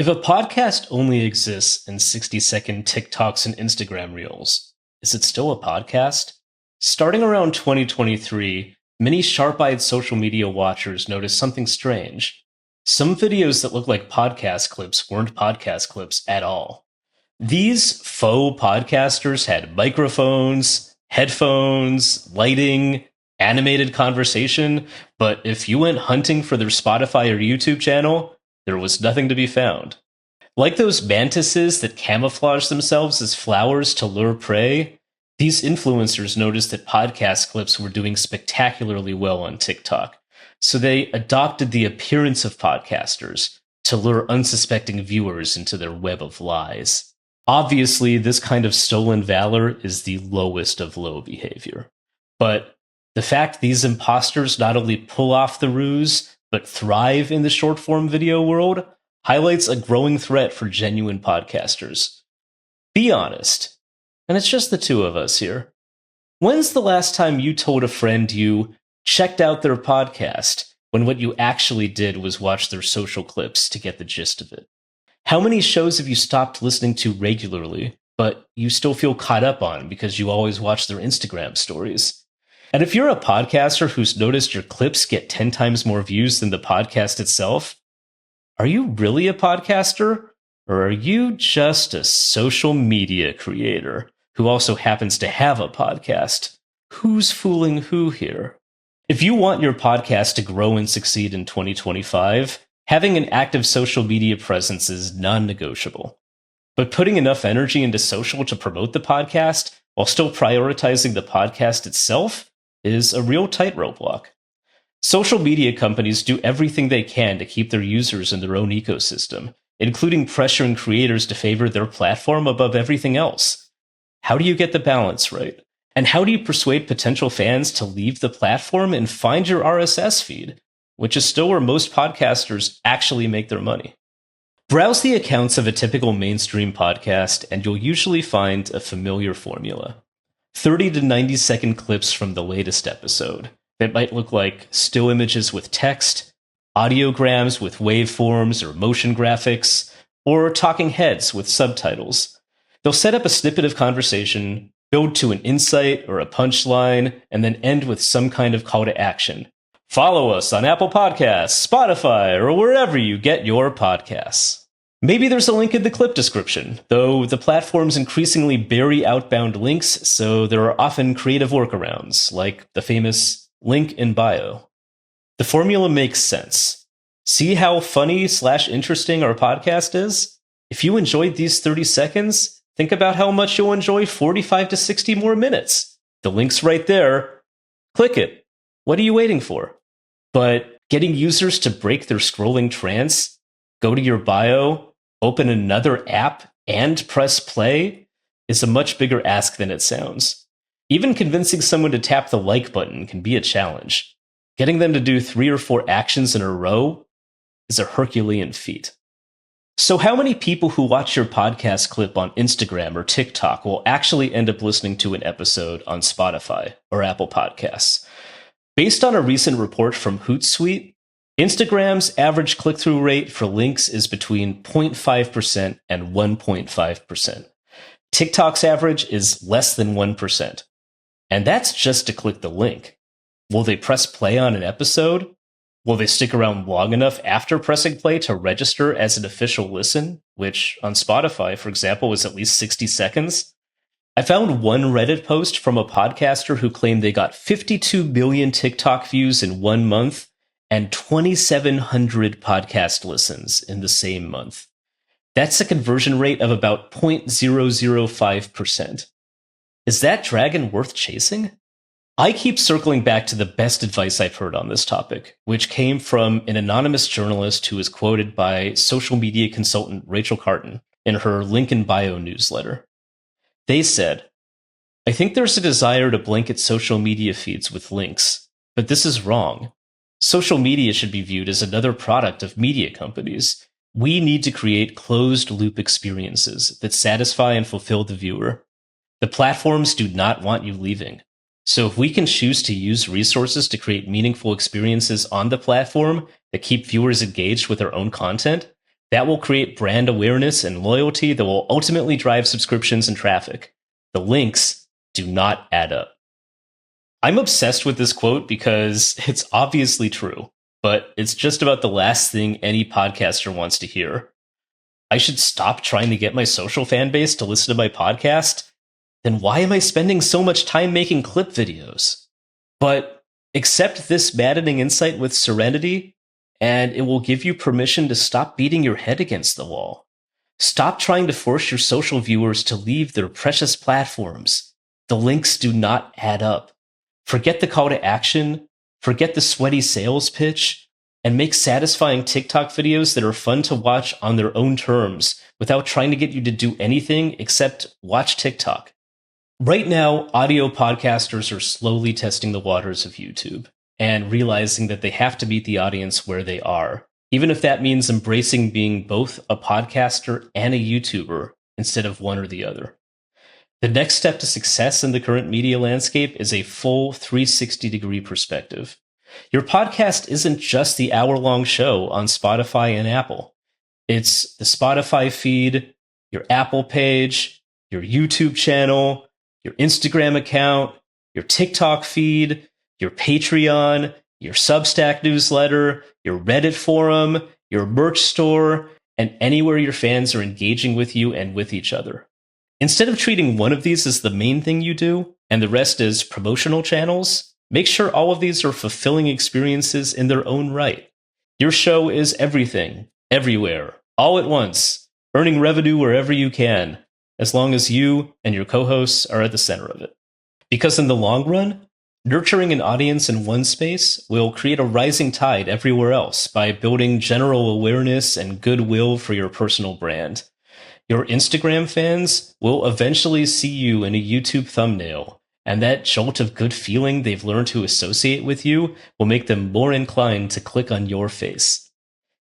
If a podcast only exists in 60-second TikToks and Instagram reels, is it still a podcast? Starting around 2023, many sharp-eyed social media watchers noticed something strange. Some videos that looked like podcast clips weren't podcast clips at all. These faux podcasters had microphones, headphones, lighting, animated conversation, but if you went hunting for their Spotify or YouTube channel, there was nothing to be found. Like those mantises that camouflage themselves as flowers to lure prey, these influencers noticed that podcast clips were doing spectacularly well on TikTok, so they adopted the appearance of podcasters to lure unsuspecting viewers into their web of lies. Obviously, this kind of stolen valor is the lowest of low behavior. But the fact these imposters not only pull off the ruse, but thrive in the short-form video world highlights a growing threat for genuine podcasters. Be honest, and it's just the two of us here. When's the last time you told a friend you checked out their podcast when what you actually did was watch their social clips to get the gist of it? How many shows have you stopped listening to regularly, but you still feel caught up on because you always watch their Instagram stories? And if you're a podcaster who's noticed your clips get 10 times more views than the podcast itself, are you really a podcaster? Or are you just a social media creator who also happens to have a podcast? Who's fooling who here? If you want your podcast to grow and succeed in 2025, having an active social media presence is non-negotiable. But putting enough energy into social to promote the podcast while still prioritizing the podcast itself is a real tightrope walk. Social media companies do everything they can to keep their users in their own ecosystem, including pressuring creators to favor their platform above everything else. How do you get the balance right? And how do you persuade potential fans to leave the platform and find your RSS feed, which is still where most podcasters actually make their money? Browse the accounts of a typical mainstream podcast, and you'll usually find a familiar formula. 30 to 90-second clips from the latest episode that might look like still images with text, audiograms with waveforms or motion graphics, or talking heads with subtitles. They'll set up a snippet of conversation, build to an insight or a punchline, and then end with some kind of call to action. Follow us on Apple Podcasts, Spotify, or wherever you get your podcasts. Maybe there's a link in the clip description, though the platforms increasingly bury outbound links, so there are often creative workarounds, like the famous link in bio. The formula makes sense. See how funny/interesting our podcast is? If you enjoyed these 30 seconds, think about how much you'll enjoy 45 to 60 more minutes. The link's right there. Click it. What are you waiting for? But getting users to break their scrolling trance, go to your bio, open another app, and press play is a much bigger ask than it sounds. Even convincing someone to tap the like button can be a challenge. Getting them to do 3 or 4 actions in a row is a Herculean feat. So how many people who watch your podcast clip on Instagram or TikTok will actually end up listening to an episode on Spotify or Apple Podcasts? Based on a recent report from Hootsuite, Instagram's average click-through rate for links is between 0.5% and 1.5%. TikTok's average is less than 1%. And that's just to click the link. Will they press play on an episode? Will they stick around long enough after pressing play to register as an official listen, which on Spotify, for example, is at least 60 seconds? I found one Reddit post from a podcaster who claimed they got 52 million TikTok views in 1 month and 2,700 podcast listens in the same month. That's a conversion rate of about 0.005%. Is that dragon worth chasing? I keep circling back to the best advice I've heard on this topic, which came from an anonymous journalist who is quoted by social media consultant Rachel Carton in her Link in Bio newsletter. They said, "I think there's a desire to blanket social media feeds with links, but this is wrong. Social media should be viewed as another product of media companies. We need to create closed-loop experiences that satisfy and fulfill the viewer. The platforms do not want you leaving. So if we can choose to use resources to create meaningful experiences on the platform that keep viewers engaged with their own content, That will create brand awareness and loyalty that will ultimately drive subscriptions and traffic. The links do not add up. I'm obsessed with this quote because it's obviously true, but it's just about the last thing any podcaster wants to hear. I should stop trying to get my social fan base to listen to my podcast? Then why am I spending so much time making clip videos? But accept this maddening insight with serenity, and it will give you permission to stop beating your head against the wall. Stop trying to force your social viewers to leave their precious platforms. The links do not add up. Forget the call to action, forget the sweaty sales pitch, and make satisfying TikTok videos that are fun to watch on their own terms without trying to get you to do anything except watch TikTok. Right now, audio podcasters are slowly testing the waters of YouTube and realizing that they have to meet the audience where they are, even if that means embracing being both a podcaster and a YouTuber instead of one or the other. The next step to success in the current media landscape is a full 360-degree perspective. Your podcast isn't just the hour-long show on Spotify and Apple. It's the Spotify feed, your Apple page, your YouTube channel, your Instagram account, your TikTok feed, your Patreon, your Substack newsletter, your Reddit forum, your merch store, and anywhere your fans are engaging with you and with each other. Instead of treating one of these as the main thing you do, and the rest as promotional channels, make sure all of these are fulfilling experiences in their own right. Your show is everything, everywhere, all at once, earning revenue wherever you can, as long as you and your co-hosts are at the center of it. Because in the long run, nurturing an audience in one space will create a rising tide everywhere else by building general awareness and goodwill for your personal brand. Your Instagram fans will eventually see you in a YouTube thumbnail, and that jolt of good feeling they've learned to associate with you will make them more inclined to click on your face.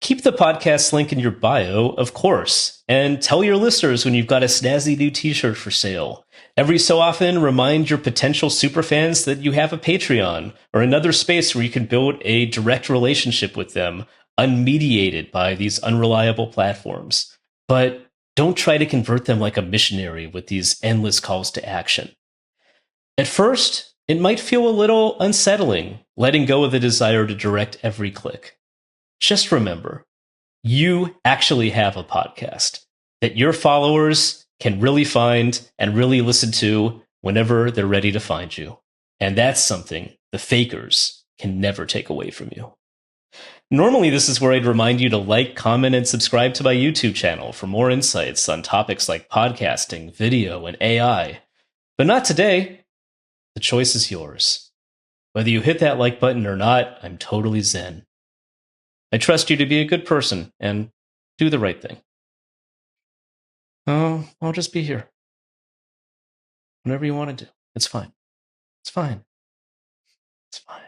Keep the podcast link in your bio, of course, and tell your listeners when you've got a snazzy new t-shirt for sale. Every so often, remind your potential superfans that you have a Patreon or another space where you can build a direct relationship with them, unmediated by these unreliable platforms. But don't try to convert them like a missionary with these endless calls to action. At first, it might feel a little unsettling, letting go of the desire to direct every click. Just remember, you actually have a podcast that your followers can really find and really listen to whenever they're ready to find you. And that's something the fakers can never take away from you. Normally, this is where I'd remind you to like, comment, and subscribe to my YouTube channel for more insights on topics like podcasting, video, and AI. But not today. The choice is yours. Whether you hit that like button or not, I'm totally zen. I trust you to be a good person and do the right thing. Oh, I'll just be here. Whatever you want to do. It's fine. It's fine. It's fine.